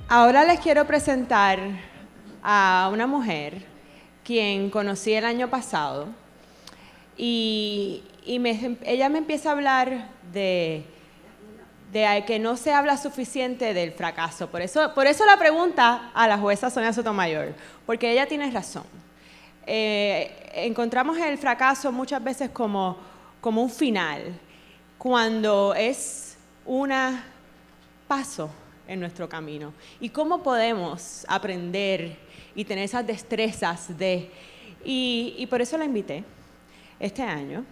Ahora les quiero presentar a una mujer quien conocí el año pasado y ella me empieza a hablar de que no se habla suficiente del fracaso. Por eso la pregunta a la jueza Sonia Sotomayor, porque ella tiene razón. Encontramos el fracaso muchas veces como un final, cuando es un paso en nuestro camino. ¿Y cómo podemos aprender y tener esas destrezas y por eso la invité este año,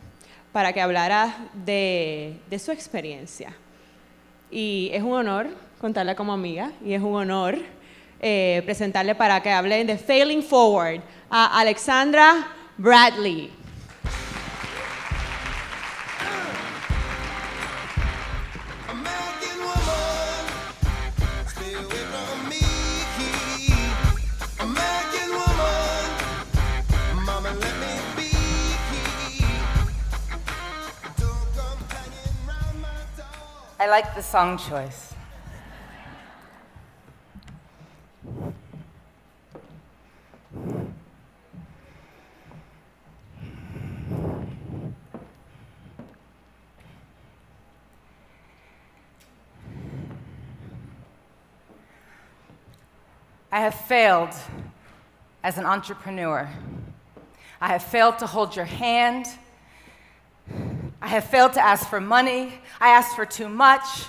para que hablara de su experiencia. Y es un honor contarla como amiga, y es un honor presentarle para que hable de Failing Forward a Allessandra Bradley. I like the song choice. I have failed as an entrepreneur. I have failed to hold your hand. I have failed to ask for money. I asked for too much.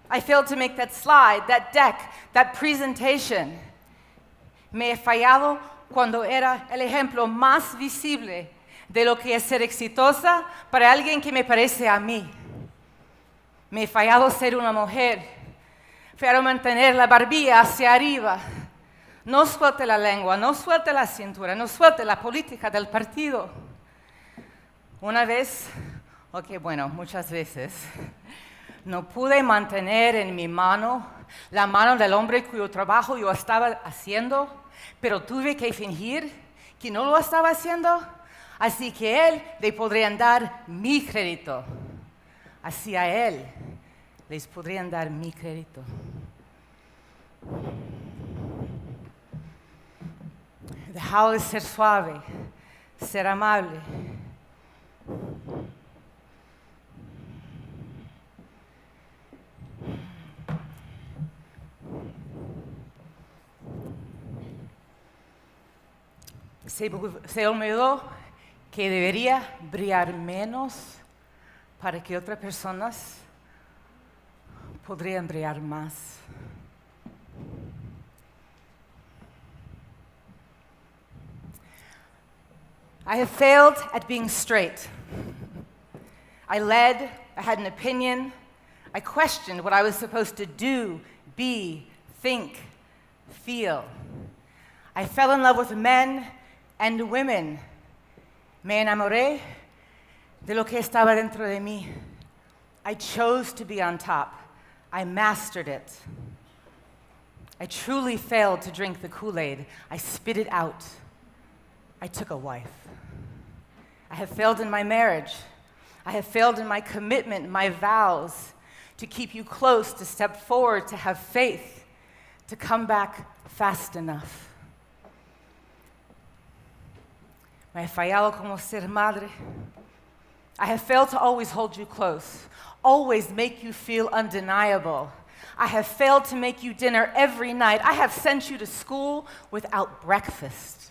I failed to make that slide, that deck, that presentation. Me he fallado cuando era el ejemplo más visible de lo que es ser exitosa para alguien que me parece a mí. Me he fallado ser una mujer. Pero mantener la barbilla hacia arriba. No suelte la lengua, no suelte la cintura, no suelte la política del partido. Una vez, muchas veces, no pude mantener en mi mano la mano del hombre cuyo trabajo yo estaba haciendo, pero tuve que fingir que no lo estaba haciendo, así que él le podrían dar mi crédito. Así a él les podrían dar mi crédito. He dejado de ser suave, ser amable. Se olvidó que debería brillar menos para que otras personas podrían brillar más. I have failed at being straight. I led, I had an opinion, I questioned what I was supposed to do, be, think, feel. I fell in love with men and women. Me enamoré de lo que estaba dentro de mí. I chose to be on top. I mastered it. I truly failed to drink the Kool-Aid. I spit it out. I took a wife. I have failed in my marriage. I have failed in my commitment, my vows, to keep you close, to step forward, to have faith, to come back fast enough. Me he fallado como ser madre. I have failed to always hold you close, always make you feel undeniable. I have failed to make you dinner every night. I have sent you to school without breakfast.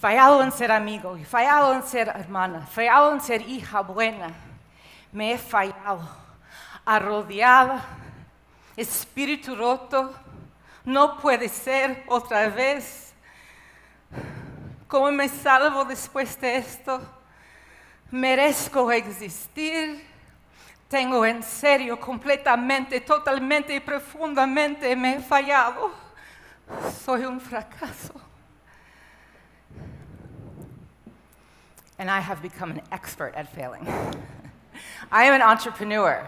Fallado en ser amigo, fallado en ser hermana, fallado en ser hija buena. Me he fallado, arrodillada, espíritu roto. No puede ser otra vez. ¿Cómo me salvo después de esto? Merezco existir. Tengo en serio, completamente, totalmente y profundamente me he fallado. Soy un fracaso. And I have become an expert at failing. I am an entrepreneur.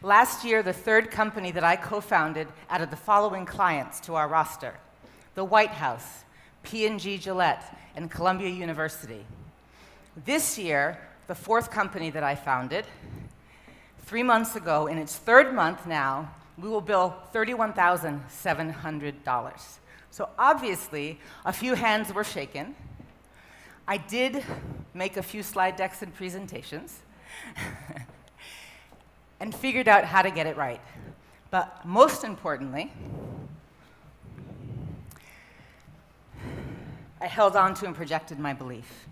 Last year, the third company that I co-founded added the following clients to our roster: the White House, P&G Gillette, and Columbia University. This year, the fourth company that I founded, 3 months ago, in its third month now, we will bill $31,700. So obviously, a few hands were shaken. I did make a few slide decks and presentations and figured out how to get it right. But most importantly, I held on to and projected my belief.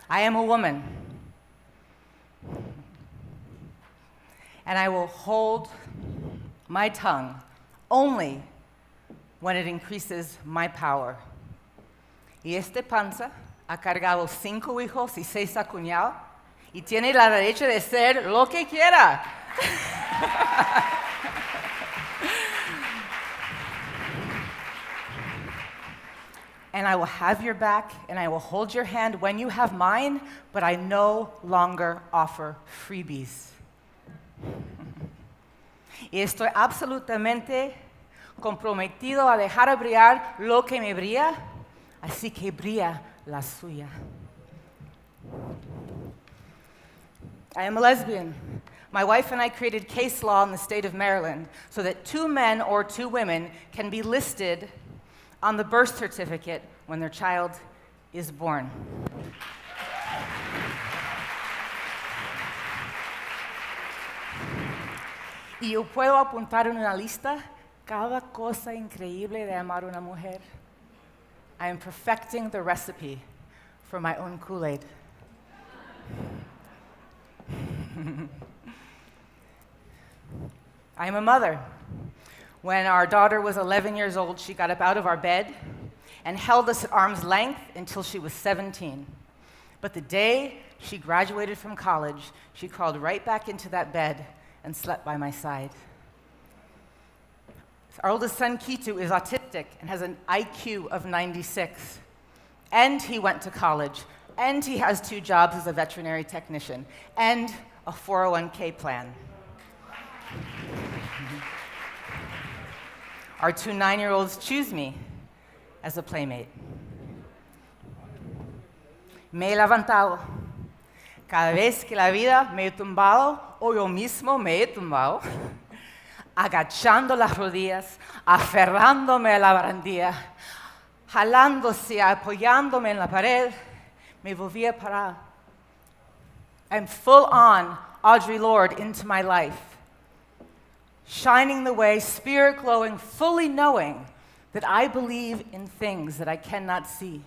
I am a woman, and I will hold my tongue only when it increases my power. Y este panza ha cargado 5 hijos y 6 acuñados y tiene la derecha de ser lo que quiera. And I will have your back, and I will hold your hand when you have mine, but I no longer offer freebies. Y estoy absolutamente comprometido a dejar brillar lo que me brilla, así que brilla la suya. I am a lesbian. My wife and I created case law in the state of Maryland so that 2 men or 2 women can be listed on the birth certificate when their child is born. Y yo puedo apuntar en una lista cada cosa increíble de amar a una mujer. I am perfecting the recipe for my own Kool-Aid. I am a mother. When our daughter was 11 years old, she got up out of our bed and held us at arm's length until she was 17. But the day she graduated from college, she crawled right back into that bed and slept by my side. Our oldest son, Kitu, is autistic and has an IQ of 96. And he went to college. And he has 2 jobs as a veterinary technician and a 401k plan. Our 2 9-year-olds choose me as a playmate. Me he levantado. Cada vez que la vida me he tumbado, o yo mismo me he tumbado, agachando las rodillas, aferrándome a la barandilla, jalándose, apoyándome en la pared, me volví a parar. I'm full on Audre Lorde into my life, shining the way, spirit glowing, fully knowing that I believe in things that I cannot see,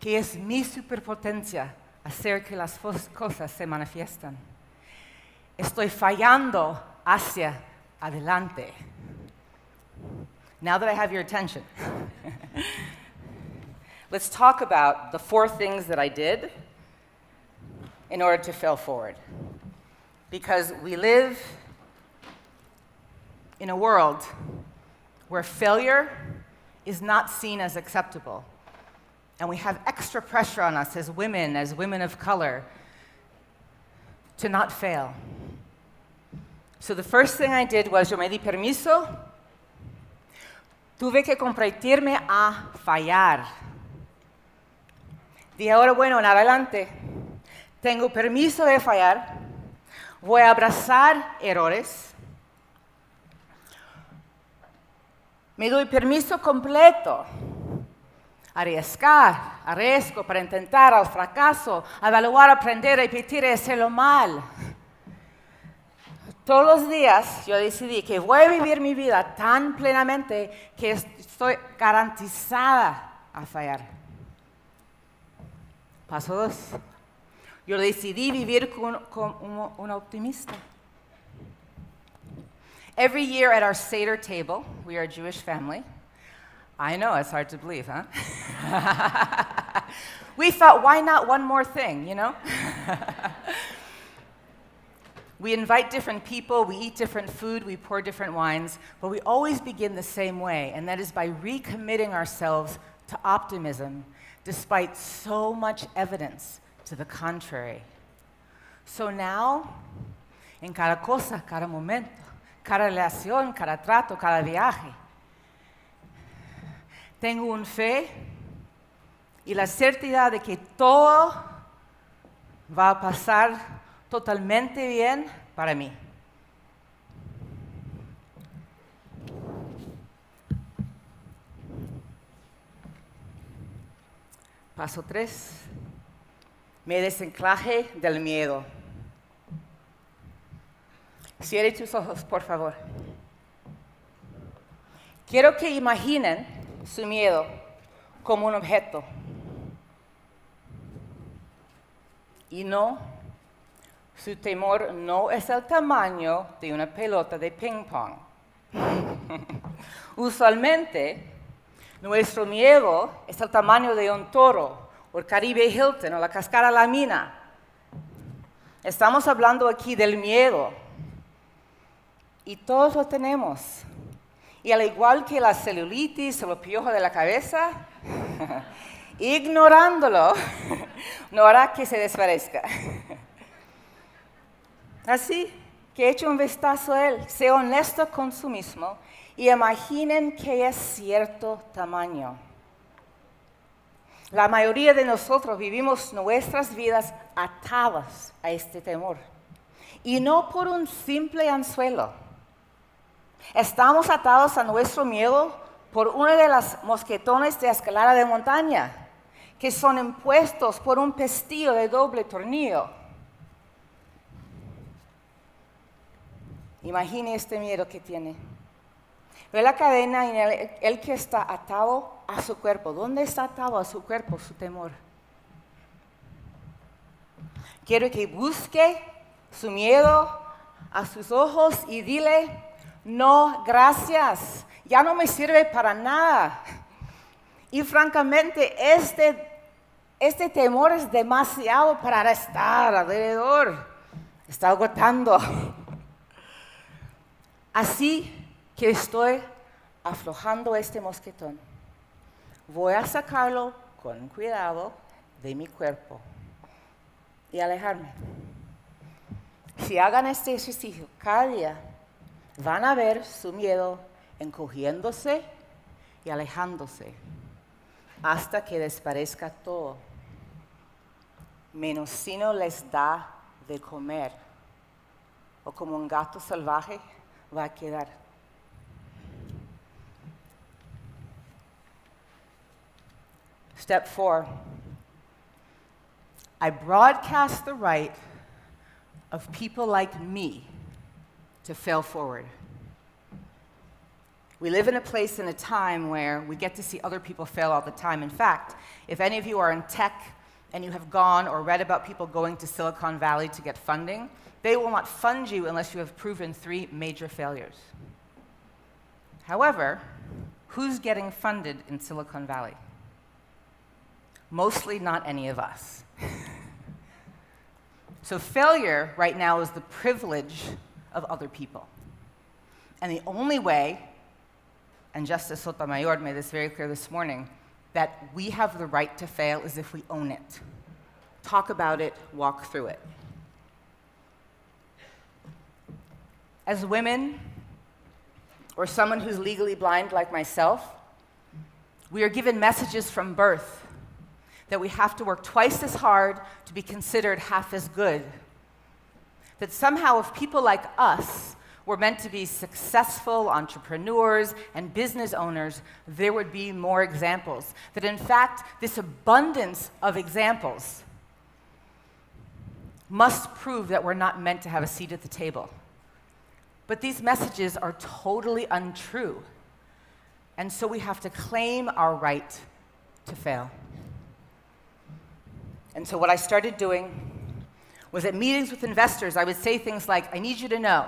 que es mi superpotencia hacer que las cosas se manifiestan. Estoy fallando hacia adelante. Now that I have your attention, let's talk about the 4 things that I did in order to fail forward. Because we live in a world where failure is not seen as acceptable. And we have extra pressure on us as women of color, to not fail. So the first thing I did was, yo me di permiso, tuve que comprometerme a fallar. De ahora, bueno, en adelante, tengo permiso de fallar, voy a abrazar errores, me doy permiso completo, arriesgo para intentar al fracaso, evaluar, aprender, repetir y hacerlo mal. Todos los días yo decidí que voy a vivir mi vida tan plenamente que estoy garantizada a fallar. Paso 2. Yo decidí vivir como un optimista. Every year at our Seder table, we are a Jewish family. I know, it's hard to believe, huh? We thought, why not one more thing, you know? We invite different people, we eat different food, we pour different wines, but we always begin the same way, and that is by recommitting ourselves to optimism, despite so much evidence to the contrary. So now, en cada cosa, cada momento, cada relación, cada trato, cada viaje, tengo una fe y la certidumbre de que todo va a pasar totalmente bien para mí. Paso 3. Me desanclaje del miedo. Cierre tus ojos, por favor. Quiero que imaginen su miedo como un objeto. Y no, su temor no es el tamaño de una pelota de ping pong. Usualmente, nuestro miedo es el tamaño de un toro, o el Caribe Hilton, o la cascada La Mina. Estamos hablando aquí del miedo. Y todos lo tenemos. Y al igual que la celulitis o los piojos de la cabeza, ignorándolo no hará que se desaparezca. Así que eche un vistazo a él, sea honesto con su mismo y imaginen que es cierto tamaño. La mayoría de nosotros vivimos nuestras vidas atadas a este temor. Y no por un simple anzuelo. Estamos atados a nuestro miedo por uno de los mosquetones de escalada de montaña, que son impuestos por un pestillo de doble tornillo. Imagine este miedo que tiene. Ve la cadena y el que está atado a su cuerpo. ¿Dónde está atado a su cuerpo su temor? Quiero que busque su miedo a sus ojos y dile, no, gracias, ya no me sirve para nada. Y francamente, este temor es demasiado para estar alrededor. Está agotando. Así que estoy aflojando este mosquetón. Voy a sacarlo con cuidado de mi cuerpo y alejarme. Si hagan este ejercicio cada día, van a ver su miedo encogiéndose y alejándose hasta que desaparezca todo, menos si no les da de comer o como un gato salvaje va a quedar. Step 4. I broadcast the right of people like me to fail forward. We live in a place and a time where we get to see other people fail all the time. In fact, if any of you are in tech and you have gone or read about people going to Silicon Valley to get funding, they will not fund you unless you have proven 3 major failures. However, who's getting funded in Silicon Valley? Mostly not any of us. So failure right now is the privilege of other people. And the only way, and Justice Sotomayor made this very clear this morning, that we have the right to fail is if we own it. Talk about it, walk through it. As women, or someone who's legally blind like myself, we are given messages from birth that we have to work twice as hard to be considered half as good. That somehow if people like us were meant to be successful entrepreneurs and business owners, there would be more examples. That in fact, this abundance of examples must prove that we're not meant to have a seat at the table. But these messages are totally untrue. And so we have to claim our right to fail. And so what I started doing was at meetings with investors, I would say things like, I need you to know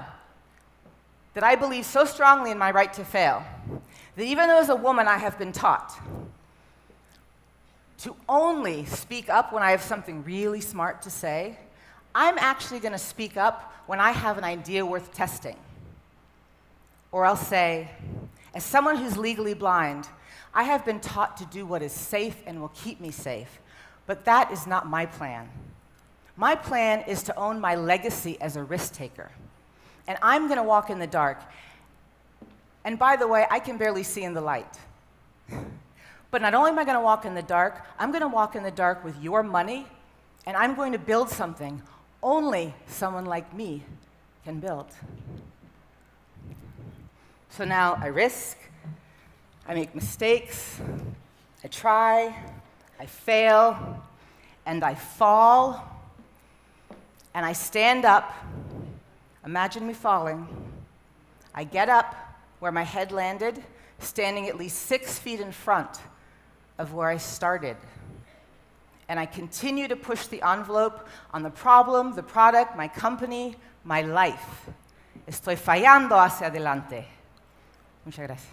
that I believe so strongly in my right to fail, that even though as a woman I have been taught to only speak up when I have something really smart to say, I'm actually going to speak up when I have an idea worth testing. Or I'll say, as someone who's legally blind, I have been taught to do what is safe and will keep me safe. But that is not my plan. My plan is to own my legacy as a risk taker. And I'm going to walk in the dark. And by the way, I can barely see in the light. But not only am I going to walk in the dark, I'm going to walk in the dark with your money, and I'm going to build something only someone like me can build. So now I risk, I make mistakes, I try, I fail, and I fall, and I stand up. Imagine me falling. I get up where my head landed, standing at least 6 feet in front of where I started. And I continue to push the envelope on the problem, the product, my company, my life. Estoy fallando hacia adelante. Muchas gracias.